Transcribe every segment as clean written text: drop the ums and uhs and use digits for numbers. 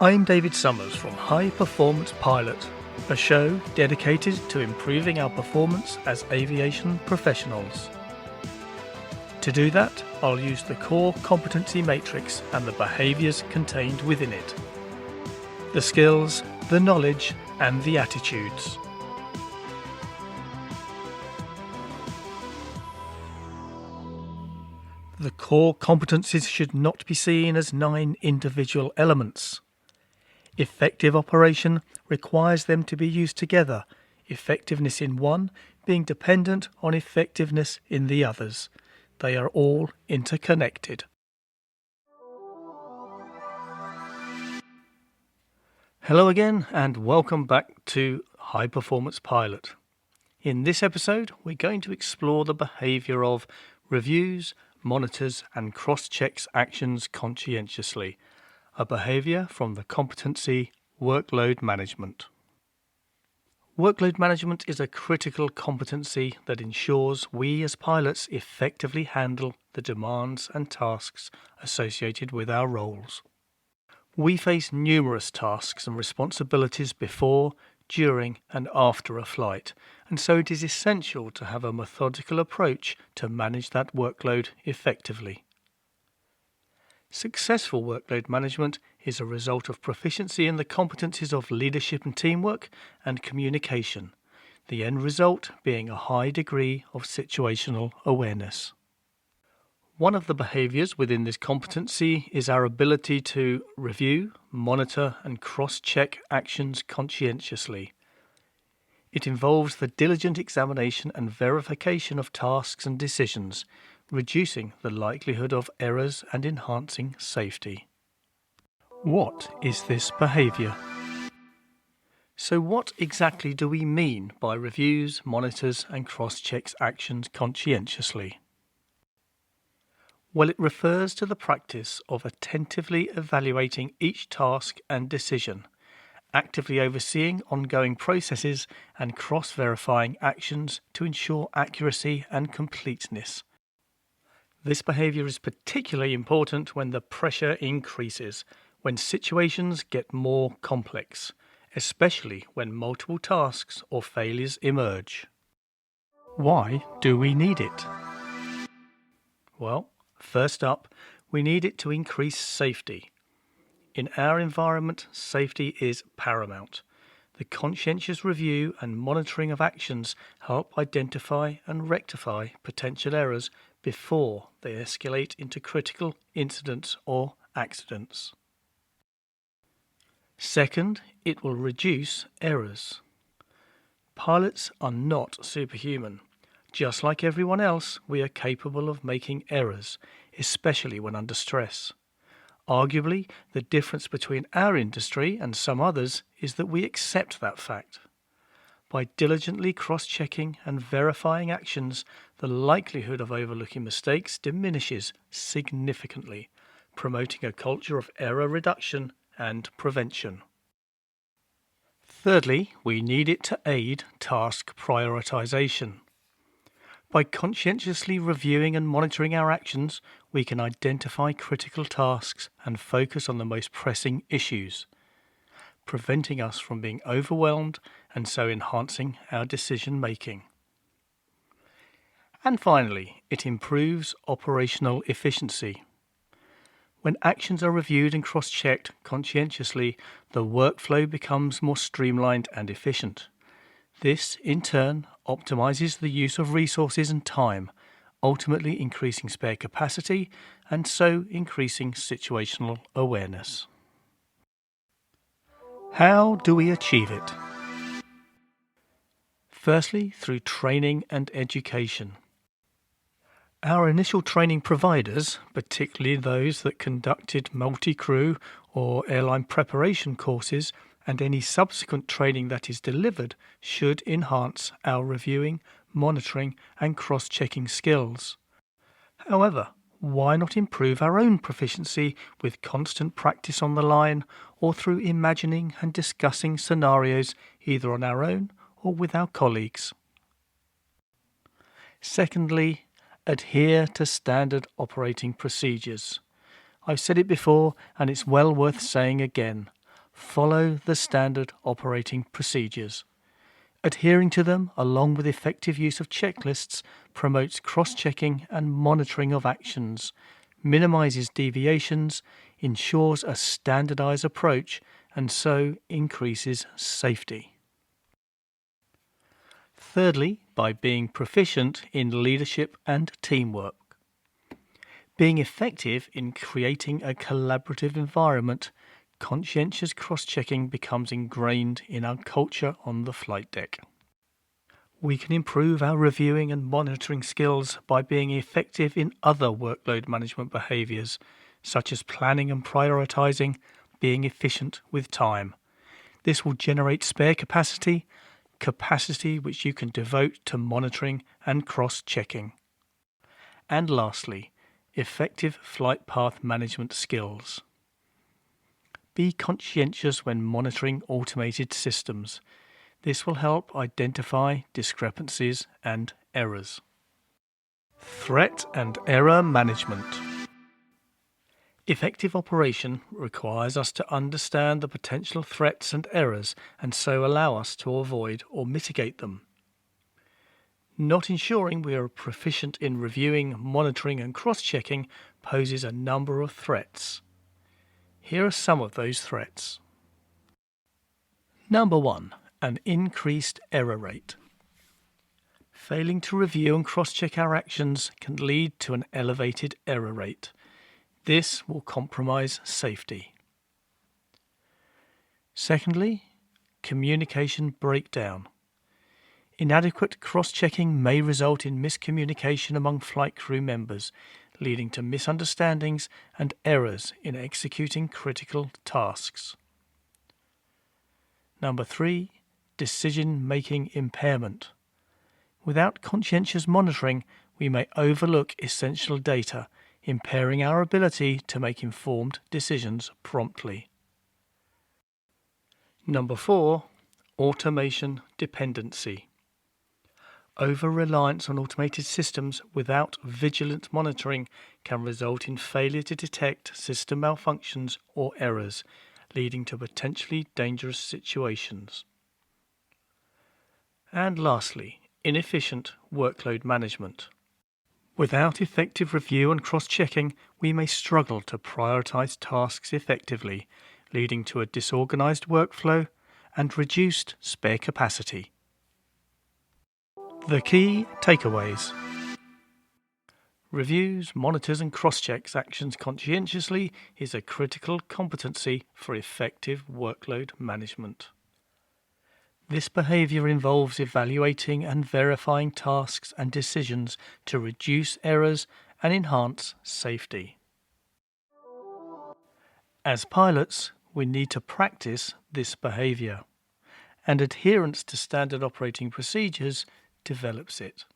I'm David Summers from High Performance Pilot, a show dedicated to improving our performance as aviation professionals. To do that, I'll use the core competency matrix and the behaviours contained within it. The skills, the knowledge, and the attitudes. The core competencies should not be seen as 9 individual elements. Effective operation requires them to be used together, effectiveness in one being dependent on effectiveness in the others. They are all interconnected. Hello again and welcome back to High Performance Pilot. In this episode, we're going to explore the behaviour of reviews, monitors and cross-checks actions conscientiously, a behaviour from the competency Workload Management. Workload management is a critical competency that ensures we as pilots effectively handle the demands and tasks associated with our roles. We face numerous tasks and responsibilities before, during and after a flight, and so it is essential to have a methodical approach to manage that workload effectively. Successful workload management is a result of proficiency in the competencies of leadership and teamwork and communication, the end result being a high degree of situational awareness. One of the behaviours within this competency is our ability to review, monitor and cross-check actions conscientiously. It involves the diligent examination and verification of tasks and decisions, reducing the likelihood of errors and enhancing safety. What is this behaviour? So what exactly do we mean by reviews, monitors and cross-checks actions conscientiously? Well, it refers to the practice of attentively evaluating each task and decision, actively overseeing ongoing processes and cross-verifying actions to ensure accuracy and completeness. This behaviour is particularly important when the pressure increases, when situations get more complex, especially when multiple tasks or failures emerge. Why do we need it? Well, first up, we need it to increase safety. In our environment, safety is paramount. The conscientious review and monitoring of actions help identify and rectify potential errors before they escalate into critical incidents or accidents. Second, it will reduce errors. Pilots are not superhuman. Just like everyone else, we are capable of making errors, especially when under stress. Arguably, the difference between our industry and some others is that we accept that fact. By diligently cross-checking and verifying actions, the likelihood of overlooking mistakes diminishes significantly, promoting a culture of error reduction and prevention. Thirdly, we need it to aid task prioritization. By conscientiously reviewing and monitoring our actions, we can identify critical tasks and focus on the most pressing issues, preventing us from being overwhelmed and so enhancing our decision-making. And finally, it improves operational efficiency. When actions are reviewed and cross-checked conscientiously, the workflow becomes more streamlined and efficient. This, in turn, optimizes the use of resources and time, ultimately increasing spare capacity and so increasing situational awareness. How do we achieve it? Firstly, through training and education. Our initial training providers, particularly those that conducted multi-crew or airline preparation courses, and any subsequent training that is delivered, should enhance our reviewing, monitoring and cross-checking skills. However, why not improve our own proficiency with constant practice on the line or through imagining and discussing scenarios either on our own or with our colleagues? Secondly, adhere to standard operating procedures. I've said it before and it's well worth saying again. Follow the standard operating procedures. Adhering to them, along with effective use of checklists, promotes cross-checking and monitoring of actions, minimises deviations, ensures a standardised approach, and so increases safety. Thirdly, by being proficient in leadership and teamwork. Being effective in creating a collaborative environment, conscientious cross-checking becomes ingrained in our culture on the flight deck. We can improve our reviewing and monitoring skills by being effective in other workload management behaviours, such as planning and prioritising, being efficient with time. This will generate spare capacity which you can devote to monitoring and cross-checking. And lastly, effective flight path management skills. Be conscientious when monitoring automated systems. This will help identify discrepancies and errors. Threat and error management. Effective operation requires us to understand the potential threats and errors and so allow us to avoid or mitigate them. Not ensuring we are proficient in reviewing, monitoring and cross-checking poses a number of threats. Here are some of those threats. Number 1. An increased error rate. Failing to review and cross-check our actions can lead to an elevated error rate. This will compromise safety. Secondly, communication breakdown. Inadequate cross-checking may result in miscommunication among flight crew members, leading to misunderstandings and errors in executing critical tasks. Number 3. Decision-making impairment. Without conscientious monitoring, we may overlook essential data, impairing our ability to make informed decisions promptly. Number 4. Automation dependency. Over-reliance on automated systems without vigilant monitoring can result in failure to detect system malfunctions or errors, leading to potentially dangerous situations. And lastly, inefficient workload management. Without effective review and cross-checking, we may struggle to prioritize tasks effectively, leading to a disorganized workflow and reduced spare capacity. The key takeaways. Reviews, monitors and cross-checks actions conscientiously is a critical competency for effective workload management. This behaviour involves evaluating and verifying tasks and decisions to reduce errors and enhance safety. As pilots, we need to practice this behaviour, and adherence to standard operating procedures develops it.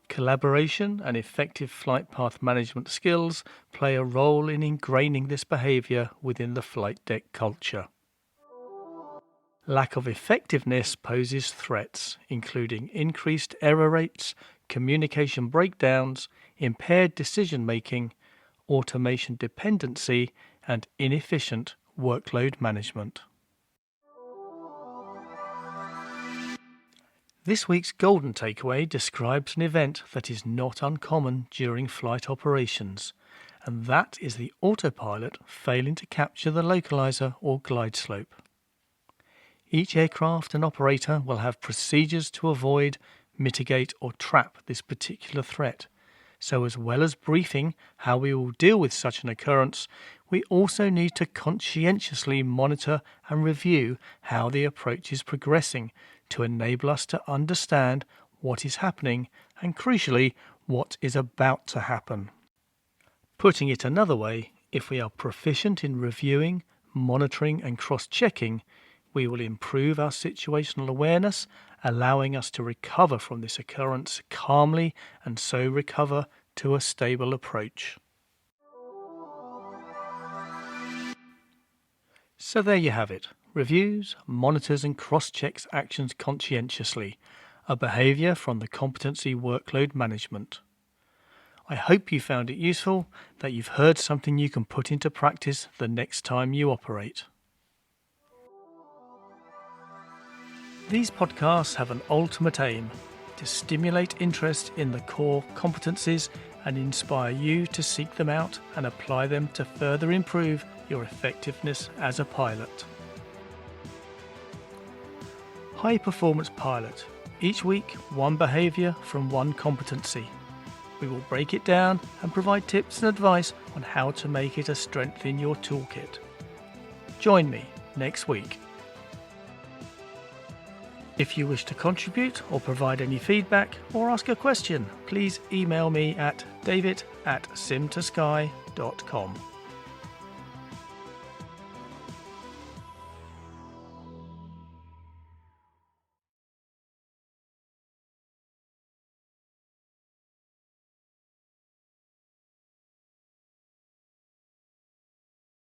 Collaboration and effective flight path management skills play a role in ingraining this behaviour within the flight deck culture. Lack of effectiveness poses threats, including increased error rates, communication breakdowns, impaired decision-making, automation dependency, and inefficient workload management. This week's golden takeaway describes an event that is not uncommon during flight operations, and that is the autopilot failing to capture the localizer or glide slope. Each aircraft and operator will have procedures to avoid, mitigate or trap this particular threat. So as well as briefing how we will deal with such an occurrence, we also need to conscientiously monitor and review how the approach is progressing to enable us to understand what is happening and, crucially, what is about to happen. Putting it another way, if we are proficient in reviewing, monitoring and cross-checking, we will improve our situational awareness, allowing us to recover from this occurrence calmly and so recover to a stable approach. So there you have it. Reviews, monitors and cross-checks actions conscientiously, a behaviour from the competency workload management. I hope you found it useful, that you've heard something you can put into practice the next time you operate. These podcasts have an ultimate aim: to stimulate interest in the core competencies and inspire you to seek them out and apply them to further improve your effectiveness as a pilot. High Performance Pilot. Each week, one behaviour from one competency. We will break it down and provide tips and advice on how to make it a strength in your toolkit. Join me next week. If you wish to contribute or provide any feedback or ask a question, please email me at david@sim2sky.com.